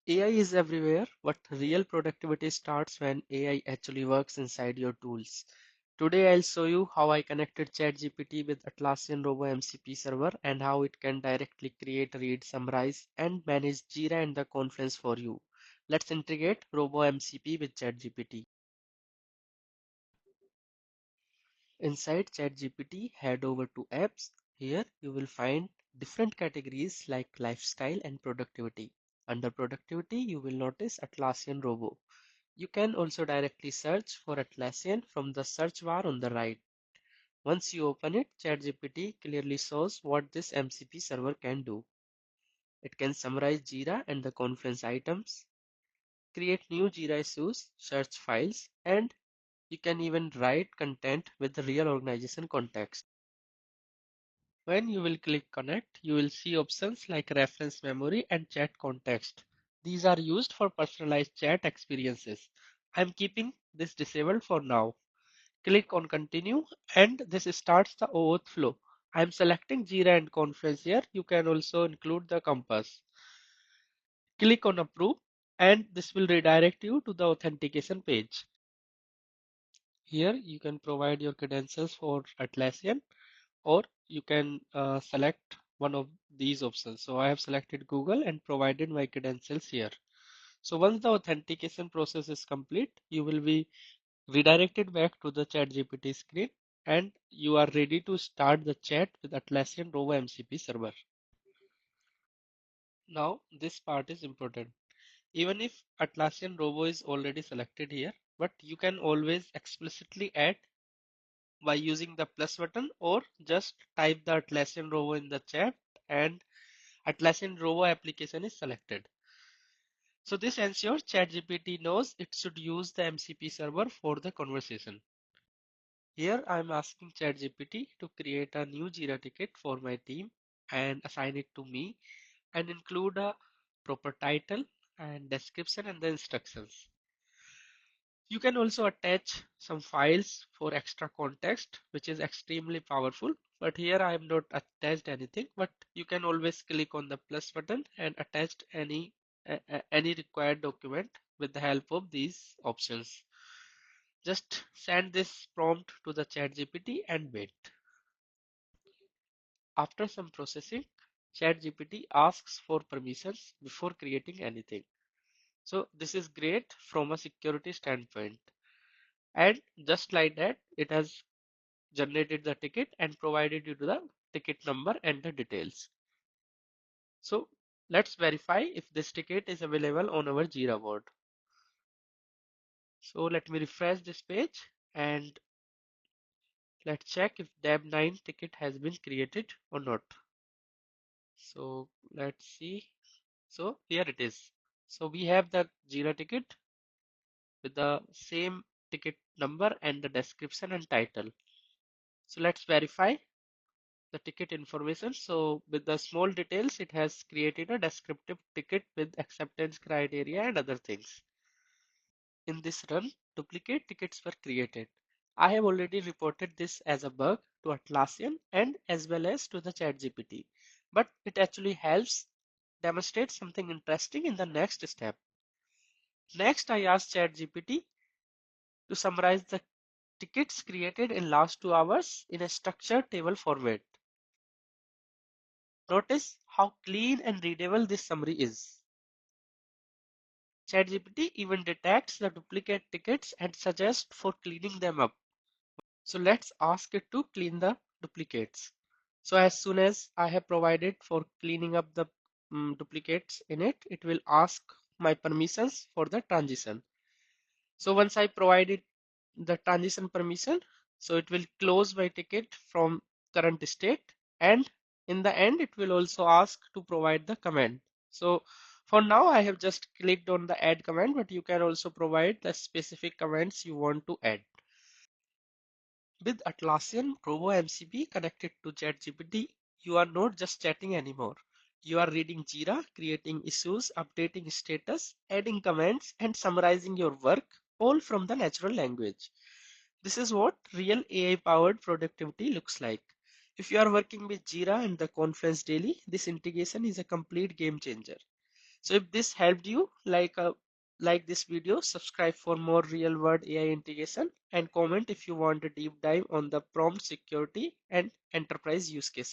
AI is everywhere, but real productivity starts when AI actually works inside your tools. Today I'll show you how I connected ChatGPT with Atlassian Rovo MCP Server and how it can directly create, read, summarize, and manage Jira and the Confluence for you. Let's integrate Rovo MCP with ChatGPT. Inside ChatGPT, head over to Apps. Here you will find different categories like lifestyle and productivity. Under productivity, you will notice Atlassian Rovo. You can also directly search for Atlassian from the search bar on the right. Once you open it, ChatGPT clearly shows what this MCP server can do. It can summarize Jira and the Confluence items, create new Jira issues, search files, and you can even write content with the real organization context. When you will click connect, you will see options like reference memory and chat context. These are used for personalized chat experiences. I'm keeping this disabled for now. Click on continue and this starts the OAuth flow. I'm selecting Jira and Confluence here. You can also include the compass. Click on approve and this will redirect you to the authentication page. Here you can provide your credentials for Atlassian or you can select one of these options. So I have selected Google and provided my credentials here. So once the authentication process is complete, you will be redirected back to the ChatGPT screen and you are ready to start the chat with Atlassian Rovo MCP server. Now this part is important. Even if Atlassian Rovo is already selected here, but you can always explicitly add by using the plus button or just type the Atlassian Rovo in the chat and Atlassian Rovo application is selected. So this ensures ChatGPT knows it should use the MCP server for the conversation. Here I'm asking ChatGPT to create a new Jira ticket for my team and assign it to me and include a proper title and description and the instructions. You can also attach some files for extra context, which is extremely powerful. But here I have not attached anything, but you can always click on the plus button and attach any required document with the help of these options. Just send this prompt to the ChatGPT and wait. After some processing, ChatGPT asks for permissions before creating anything. So this is great from a security standpoint. And just like that, it has generated the ticket and provided you the ticket number and the details. So let's verify if this ticket is available on our Jira board. So let me refresh this page and let's check if DAB9 ticket has been created or not. So let's see. So here it is. So we have the Jira ticket with the same ticket number and the description and title. So let's verify the ticket information. So with the small details, it has created a descriptive ticket with acceptance criteria and other things. In this run, duplicate tickets were created. I have already reported this as a bug to Atlassian and as well as to the ChatGPT, but it actually helps demonstrate something interesting in the next step. Next, I asked ChatGPT to summarize the tickets created in last 2 hours in a structured table format. Notice how clean and readable this summary is. ChatGPT even detects the duplicate tickets and suggests for cleaning them up. So let's ask it to clean the duplicates. So as soon as I have provided for cleaning up the duplicates in it, it will ask my permissions for the transition. So once I provided the transition permission, so it will close my ticket from current state and in the end it will also ask to provide the command. So for now I have just clicked on the add command, but you can also provide the specific commands you want to add. With Atlassian Rovo MCP connected to ChatGPT, you are not just chatting anymore. You are reading Jira, creating issues, updating status, adding comments, and summarizing your work, all from the natural language. This is what real AI-powered productivity looks like. If you are working with Jira and the Confluence daily, this integration is a complete game changer. So if this helped you, like this video, subscribe for more real world AI integration, and comment if you want a deep dive on the prompt security and enterprise use cases.